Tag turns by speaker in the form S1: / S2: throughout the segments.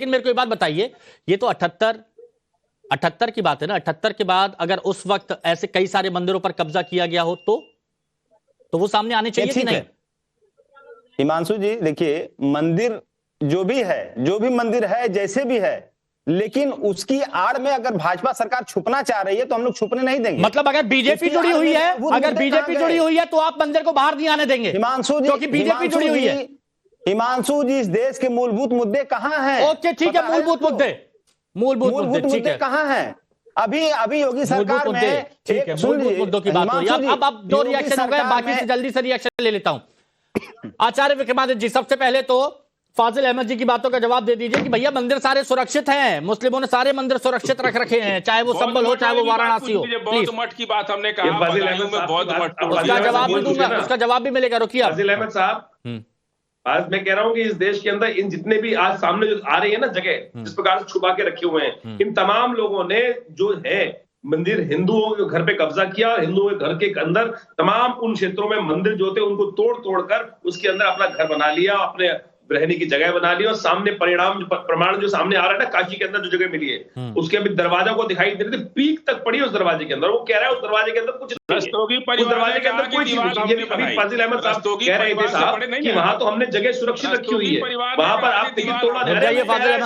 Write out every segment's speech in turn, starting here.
S1: लेकिन मेरे को एक बात बताइए, ये तो 78 की बात है ना। 78 के बाद अगर उस वक्त ऐसे कई सारे मंदिरों पर कब्जा किया गया हो तो वो सामने आने चाहिए कि नहीं?
S2: हिमांशु जी देखिए, मंदिर जो भी मंदिर है, जैसे भी है, लेकिन उसकी आड़ में अगर भाजपा सरकार छुपना चाह रही है तो हम लोग छुपने नहीं देंगे।
S1: मतलब अगर बीजेपी जुड़ी हुई है, तो आप मंदिर को बाहर नहीं आने देंगे
S2: हिमांशु जी,
S1: क्योंकि बीजेपी जुड़ी हुई है।
S2: हिमांशु जी, इस देश के मूलभूत मुद्दे कहां हैं?
S1: ओके ठीक है, मूलभूत मुद्दे
S2: कहां हैं? अभी योगी सरकार में
S1: मूलभूत मुद्दों की बात हो रही है। अब 2 रिएक्शन हो गए, बाकी से जल्दी से रिएक्शन ले लेता हूं। आचार्य विक्रमादित्य जी, सबसे पहले तो फाजिल अहमद जी की बातों का जवाब दे दीजिए कि भैया मंदिर सारे सुरक्षित हैं, मुस्लिमों ने सारे मंदिर सुरक्षित रख रखे हैं, चाहे वो संबल हो चाहे वो वाराणसी हो।
S3: बौद्ध मठ की बात हमने कहा, बौद्ध मठ,
S1: उसका जवाब भी दूंगा, उसका जवाब भी मिलेगा। रुकिए
S4: फाजिल अहमद साहब, आज मैं कह रहा हूं कि इस देश के अंदर इन जितने भी आज सामने जो आ रही है ना जगह, जिस प्रकार से छुपा के रखे हुए हैं, इन तमाम लोगों ने जो है मंदिर हिंदुओं के घर पे कब्जा किया और हिंदुओं के घर के अंदर तमाम उन क्षेत्रों में मंदिर जो थे उनको तोड़ कर उसके अंदर अपना घर बना लिया, अपने रहने की जगह बना ली। और सामने प्रमाण जो सामने आ रहा है ना, काशी के अंदर जो जगह मिली है उसके अभी दरवाजा को दिखाई दे रही थी, पीक तक पड़ी उस दरवाजे के अंदर। वो कह रहा है उस दरवाजे के अंदर कुछ नहीं है, उस दरवाजे के अंदर कोई चीज नहीं है। अभी फाजिल अहमद साहब कह रहे थे साहब कि वहां तो हमने जगह सुरक्षित रखी हुई है, वहां पर आप टिकट तोड़ा।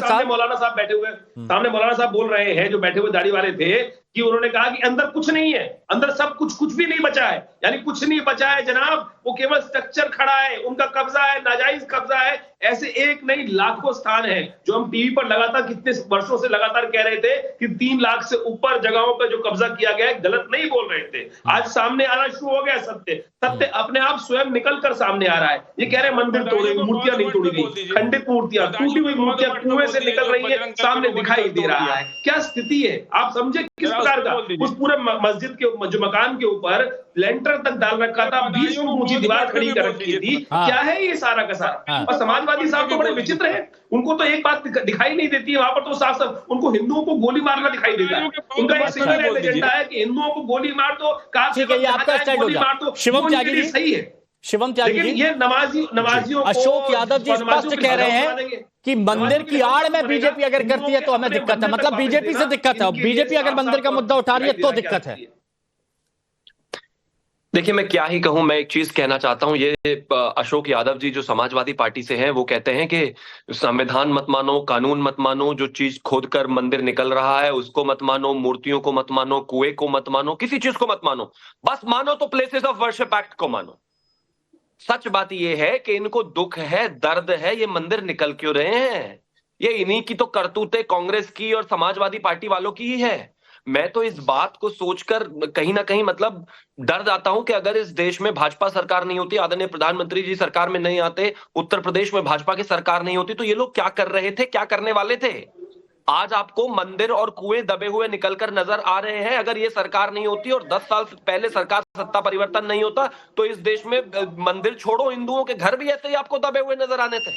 S4: सामने मौलाना साहब बैठे हुए, सामने मौलाना साहब बोल रहे हैं जो बैठे हुए दाढ़ी वाले थे कि उन्होंने कहा कि अंदर कुछ नहीं है, अंदर सब कुछ भी नहीं बचा है, यानी कुछ नहीं बचा है जनाब, वो केवल स्ट्रक्चर खड़ा है, उनका कब्जा है, नाजायज कब्जा है। ऐसे एक नहीं लाखों स्थान है जो हम टीवी पर लगातार कितने वर्षों से लगातार कह रहे थे कि 3 लाख से ऊपर जगहों पर जो कब्जा किया गया है, गलत नहीं बोल रहे थे। आज सामने आना शुरू हो गया सत्य अपने आप स्वयं निकल कर सामने आ रहा है। ये कह रहे हैं मंदिर तोड़े, मूर्तियां नहीं तोड़ी गई, खंडित मूर्तियां, टूटी हुई मूर्तियां कुएं से निकल रही है, सामने दिखाई दे रहा है। क्या स्थिति है आप समझे किस प्रकार का? उस पूरे मस्जिद के जो मकान के ऊपर लेंटर तक डाल रखा था, 20 फुट ऊंची दीवार खड़ी कर रखी थी। क्या है ये सारा का सारा? और समाजवादी साहब तो बड़े विचित्र हैं, उनको तो एक बात दिखाई नहीं देती है, वहां पर तो साफ साफ उनको हिंदुओं को गोली मारना दिखाई देता है। उनका एक सिंगल एजेंडा है कि हिंदुओं को गोली मार दो, गोली मार दो। शिवम त्यागी सही है,
S1: शिवम त्यागी जी,
S4: ये नमाजियों
S1: अशोक यादव जी स्पष्ट कह रहे हैं कि मंदिर की आड़ में बीजेपी अगर करती है तो हमें दिक्कत है। मतलब बीजेपी से दिक्कत है, बीजेपी अगर मंदिर का मुद्दा उठा रही है तो दिक्कत है।
S5: देखिए मैं क्या ही कहूं, मैं एक चीज कहना चाहता हूं। ये अशोक यादव जी जो समाजवादी पार्टी से हैं, वो कहते हैं कि संविधान मत मानो, कानून मत मानो, जो चीज खोद कर मंदिर निकल रहा है उसको मत मानो, मूर्तियों को मत मानो, कुएं को मत मानो, किसी चीज को मत मानो, बस मानो तो प्लेसेस ऑफ वर्शिप एक्ट को मानो। सच बात यह है कि इनको दुख है, दर्द है, ये मंदिर निकल क्यों रहे हैं, ये इन्हीं की तो करतूतें कांग्रेस की और समाजवादी पार्टी वालों की ही है। मैं तो इस बात को सोचकर कहीं ना कहीं मतलब डर जाता हूं कि अगर इस देश में भाजपा सरकार नहीं होती, आदरणीय प्रधानमंत्री जी सरकार में नहीं आते, उत्तर प्रदेश में भाजपा की सरकार नहीं होती, तो ये लोग क्या कर रहे थे, क्या करने वाले थे। आज आपको मंदिर और कुएं दबे हुए निकलकर नजर आ रहे हैं। अगर ये सरकार नहीं होती और 10 साल पहले सरकार सत्ता परिवर्तन नहीं होता तो इस देश में मंदिर छोड़ो, हिंदुओं के घर भी ऐसे ही आपको दबे हुए नजर आने थे।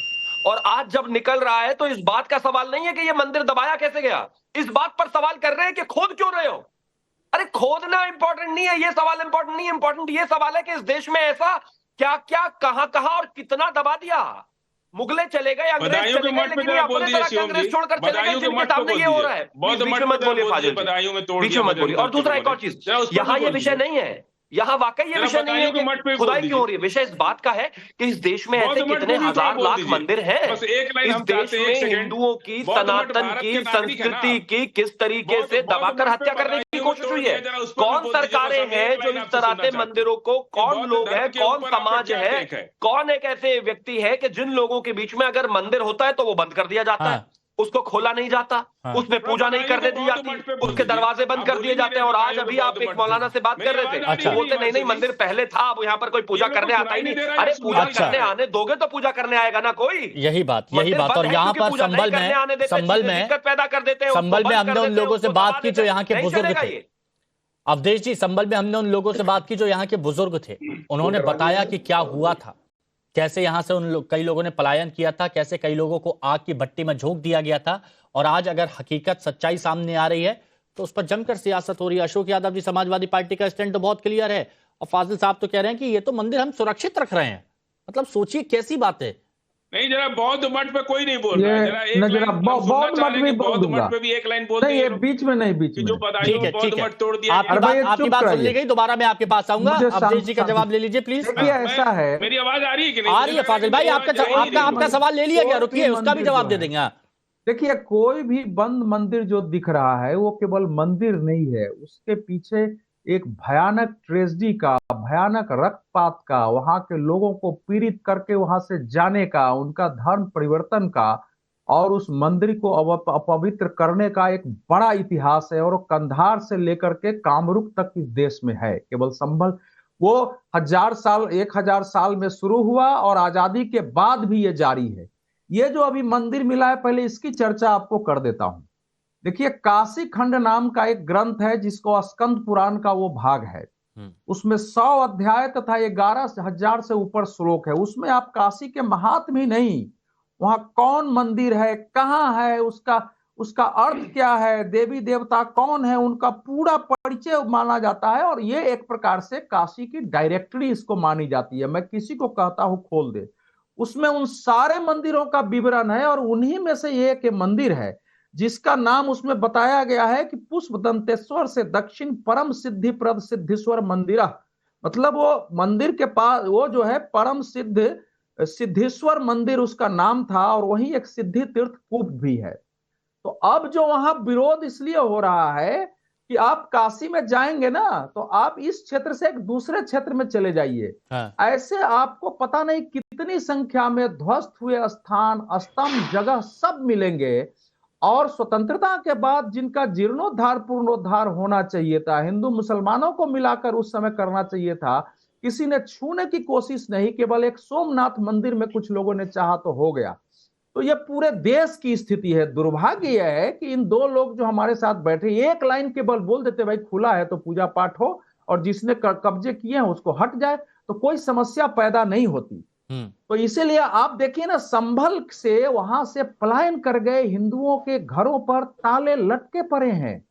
S5: और आज जब निकल रहा है तो इस बात का सवाल नहीं है कि ये मंदिर दबाया कैसे गया, इस बात पर सवाल कर रहे हैं कि खोद क्यों रहे हो। अरे खोदना इंपॉर्टेंट नहीं है, ये सवाल इंपॉर्टेंट नहीं है, इंपॉर्टेंट ये सवाल है कि इस देश में ऐसा क्या क्या कहां और कितना दबा दिया। मुगले चले गए, अंग्रेज चले गए, लेकिन ये अपने तरह के अंग्रेज छोड़कर चले गए, जिनके सामने ये हो रहा है। बीच में मत बोलिए फाजिल, बीच में मत बोलिए। और दूसरा एक और चीज, यहाँ ये विषय नहीं है, यहाँ वाकई ये विषय नहीं है कि खुदाई क्यों हो रही है। विषय इस बात का है कि इस देश में ऐसे कितने हजार लाख मंदिर हैं। इस देश में हिंदुओं की, सनातन की संस्कृति की किस तरीके से दबाकर हत्या करने की कोशिश हुई है। कौन सरकारें हैं जो इस तरह से मंदिरों को, कौन लोग हैं, कौन समाज है, कौन एक ऐसे व्यक्ति है कि जिन लोगों के बीच में अगर मंदिर होता है तो वो बंद कर दिया जाता है, उसको खोला नहीं जाता, उसमें पूजा नहीं करने दी जाती, उसके दरवाजे बंद कर दिए जाते हैं। और आज अभी आप एक मौलाना से बात कर रहे थे, अच्छा, बोलते नहीं मंदिर पहले था, अब यहाँ पर कोई पूजा करने आता ही नहीं। अरे पूजा करने आने दोगे तो पूजा करने आएगा ना कोई।
S1: यही बात। और यहाँ पर संभल में
S5: पैदा कर देते हैं।
S1: संभल में हमने उन लोगों से बात की जो यहाँ के बुजुर्ग थे, अवधेश जी, संभल में हमने उन लोगों से बात की जो यहाँ के बुजुर्ग थे, उन्होंने बताया कि क्या हुआ था, कैसे यहां से कई लोगों ने पलायन किया था, कैसे कई लोगों को आग की भट्टी में झोंक दिया गया था। और आज अगर हकीकत, सच्चाई सामने आ रही है तो उस पर जमकर सियासत हो रही है। अशोक यादव जी, समाजवादी पार्टी का स्टैंड तो बहुत क्लियर है, और फाजिल साहब तो कह रहे हैं कि ये तो मंदिर हम सुरक्षित रख रहे हैं। मतलब सोचिए कैसी बात है,
S3: नहीं, जरा बौद्ध मठ पे कोई नहीं बोल रहा है, जरा एक लाइन हम सुनना
S6: बौद्ध
S3: चाह
S6: मठ
S3: रहे हैं
S6: भी
S3: कि
S6: बोल
S3: बौद्ध
S6: दूंगा।
S3: मठ पे भी एक लाइन बोल
S6: नहीं, ये
S3: दी
S6: बीच में नहीं, बीच
S3: कि
S6: में
S3: जो
S6: नहीं।
S3: बदायूं में बौद्ध मठ तोड़ दिया
S1: आपकी
S3: गया।
S6: भाई,
S1: बात
S6: चुप
S1: सुन ली
S6: कराइए।
S1: गई, दोबारा मैं आपके पास आऊंगा।
S6: मुझे
S1: अवधेश जी का
S6: शांति-
S1: जवाब ले लीजिए प्लीज।
S6: देखिए, ऐसा है,
S3: मेरी आवाज आ रही है कि नहीं?
S1: आ रही है फाजिल भाई, आपका सवाल ले लिया गया, रुकिए उसका भी जवाब दे देंगे।
S6: देखिए, कोई भी बंद मंदिर जो दिख रहा है वो केवल मंदिर नहीं है, उसके पीछे एक भयानक ट्रेजेडी का, भयानक रक्तपात का, वहां के लोगों को पीड़ित करके वहां से जाने का, उनका धर्म परिवर्तन का और उस मंदिर को अपवित्र करने का एक बड़ा इतिहास है। और वो कंधार से लेकर के कामरूप तक इस देश में है। केवल संभल वो 1000 साल 1000 साल में शुरू हुआ और आजादी के बाद भी ये जारी है। ये जो अभी मंदिर मिला है, पहले इसकी चर्चा आपको कर देता हूं। देखिए, काशी खंड नाम का एक ग्रंथ है जिसको स्कंद पुराण का वो भाग है। उसमें 100 अध्याय तथा 11,000 से ऊपर श्लोक है। उसमें आप काशी के महात्म ही नहीं, वहां कौन मंदिर है, कहाँ है, उसका अर्थ क्या है, देवी देवता कौन है, उनका पूरा परिचय माना जाता है। और ये एक प्रकार से काशी की डायरेक्टरी इसको मानी जाती है। मैं किसी को कहता हूं खोल दे, उसमें उन सारे मंदिरों का विवरण है। और उन्हीं में से एक मंदिर है जिसका नाम उसमें बताया गया है कि पुष्प दंतेश्वर से दक्षिण परम सिद्धि प्रद सिद्धेश्वर मंदिर। मतलब वो मंदिर के पास वो जो है परम सिद्धेश्वर मंदिर उसका नाम था। और वहीं एक सिद्धि तीर्थ कूप भी है। तो अब जो वहां विरोध इसलिए हो रहा है कि आप काशी में जाएंगे ना, तो आप इस क्षेत्र से एक दूसरे क्षेत्र में चले जाइए। ऐसे आपको पता नहीं कितनी संख्या में ध्वस्त हुए स्थान, स्तंभ, जगह सब मिलेंगे। और स्वतंत्रता के बाद जिनका जीर्णोद्धार पुनरुद्धार होना चाहिए था, हिंदू मुसलमानों को मिलाकर उस समय करना चाहिए था, किसी ने छूने की कोशिश नहीं। केवल एक सोमनाथ मंदिर में कुछ लोगों ने चाहा तो हो गया। तो ये पूरे देश की स्थिति है। दुर्भाग्य यह है कि इन दो लोग जो हमारे साथ बैठे एक लाइन केवल बोल देते, भाई खुला है तो पूजा पाठ हो, और जिसने कब्जे किए हैं उसको हट जाए, तो कोई समस्या पैदा नहीं होती। तो इसीलिए आप देखिए ना, संभल से वहां से पलायन कर गए हिंदुओं के घरों पर ताले लटके पड़े हैं।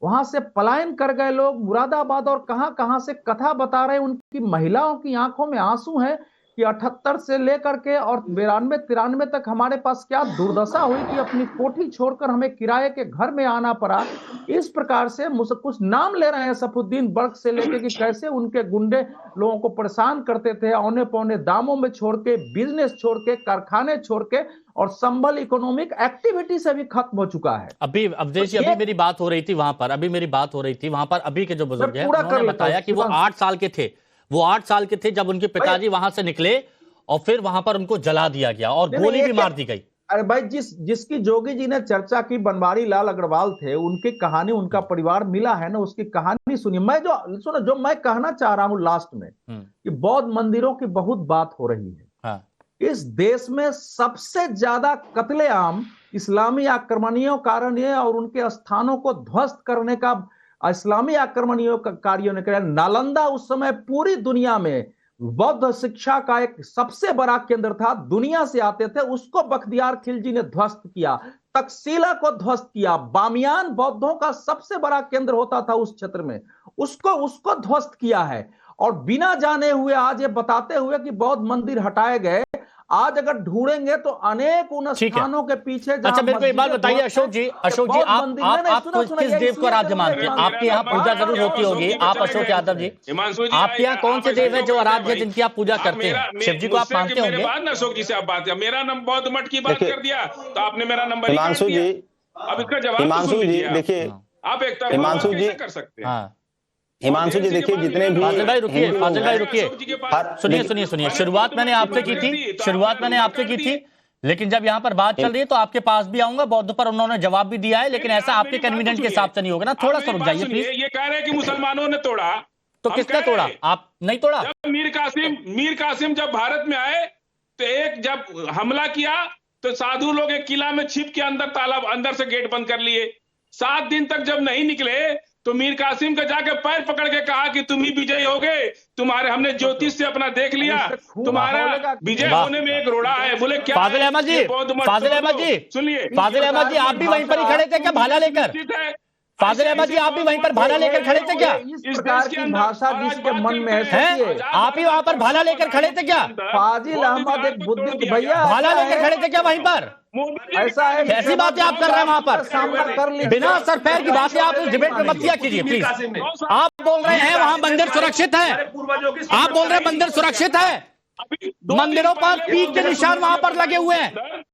S6: वहां से पलायन कर गए लोग मुरादाबाद और कहां कहां से कथा बता रहे हैं। उनकी महिलाओं की आंखों में आंसू हैं कि 78 से लेकर के और 92-93 तक हमारे पास क्या दुर्दशा हुई कि अपनी कोठी छोड़कर हमें किराए के घर में आना पड़ा। इस प्रकार से कुछ नाम ले रहे हैं सफुद्दीन बर्क से लेकर कि कैसे उनके गुंडे लोगों को परेशान करते थे, औने पौने दामों में छोड़ के, बिजनेस छोड़ के, कारखाने छोड़ के, और संभल इकोनॉमिक एक्टिविटी से भी खत्म हो चुका है।
S1: अभी अवधेश जी, अभी मेरी बात हो रही थी वहां पर, अभी के जो बुजुर्ग हैं उन्होंने बताया कि वो 8 साल के थे। वो 8 साल के थे जब उनके पिताजी वहां से निकले और फिर वहां पर उनको जला दिया गया और गोली भी मार दी गई।
S6: अरे भाई, जिसकी जोगी जी ने चर्चा की, बनवारी लाल अग्रवाल थे, उनकी कहानी, उनका परिवार मिला है ना, उसकी कहानी सुनिए। मैं जो मैं कहना चाह रहा हूं लास्ट में कि बौद्ध मंदिरों की बहुत बात हो रही है। इस देश में सबसे ज्यादा कत्लेआम इस्लामी आक्रमणियों कारण और उनके स्थानों को ध्वस्त करने का इस्लामी आक्रमणियों कार्यों ने किया। नालंदा उस समय पूरी दुनिया में बौद्ध शिक्षा का एक सबसे बड़ा केंद्र था। दुनिया से आते थे, उसको बख्तियार खिलजी ने ध्वस्त किया। तक्षशिला को ध्वस्त किया। बामियान बौद्धों का सबसे बड़ा केंद्र होता था उस क्षेत्र में, उसको ध्वस्त किया है। और बिना जाने हुए आज ये बताते हुए कि बौद्ध मंदिर हटाए गए, आज अगर ढूंढेंगे तो अनेक उन स्थानों के पीछे।
S1: अच्छा, मेरे को एक बात बताइए अशोक जी, आप किस देव को आराध्य मानते हैं? आपके यहाँ पूजा जरूर होती होगी। आप अशोक यादव जी, आपके यहाँ कौन से देव है जो आराध्य जिनकी आप पूजा करते हैं? शिव जी को आप मानते होंगे।
S3: अशोक जी से आप बात, मेरा नाम बौद्ध मठ की बात कर दिया तो आपने मेरा नंबर
S2: हिमांशु जी,
S3: अब इसका जवाब
S2: हिमांशु जी देखिए,
S3: आप एक तरफ
S2: हिमांशु जी
S3: कर सकते हैं।
S2: हिमांशु जी देखिए, जितने भी
S1: फाजिल भाई रुकिए, सुनिए। शुरुआत मैंने आपसे की थी, लेकिन जब यहाँ पर बात चल रही है तो आपके पास भी आऊंगा। बौद्ध पर उन्होंने जवाब भी दिया है, लेकिन ऐसा आपके कन्वीनियंट के हिसाब से नहीं होगा ना। थोड़ा सा रुक जाइए प्लीज।
S3: ये कह रहे हैं कि मुसलमानों ने तोड़ा,
S1: तो किसने तोड़ा? आप नहीं तोड़ा।
S3: जब मीर कासिम जब भारत में आए तो जब हमला किया तो साधु लोग एक किला में छिप के अंदर से गेट बंद कर लिए। 7 दिन तक जब नहीं निकले तो मीर कासिम का जाके पैर पकड़ के कहा कि तुम ही विजयी होगे, हमने ज्योतिष से अपना देख लिया, तुम्हारा विजय होने में एक रोड़ा है। बोले क्या?
S1: फाजिल अहमद जी,
S3: सुनिए,
S1: फाजिल अहमद जी, आप भी वहीं पर ही खड़े थे क्या भाला लेकर? फाजिल अहमद जी, आप भी वहीं पर भाला लेकर खड़े थे क्या?
S6: इस प्रकार की भाषा जिसके मन में है,
S1: हैं?
S6: सोचिए।
S1: आप ही वहां पर भाला लेकर खड़े थे क्या?
S6: फाजिल अहमद एक बुद्धिस्ट भैया,
S1: भाला लेकर खड़े थे क्या वहीं पर?
S6: ऐसा है,
S1: कैसी बातें आप कर रहे हैं वहां पर?
S6: सामना कर लीजिए।
S1: बिना सर पैर की बातें आप इस डिबेट में मत किया कीजिए प्लीज। आप बोल रहे हैं वहां मंदिर सुरक्षित है, आप बोल रहे हैं मंदिर सुरक्षित है, मंदिरों पर तीर के निशान वहां पर लगे हुए हैं,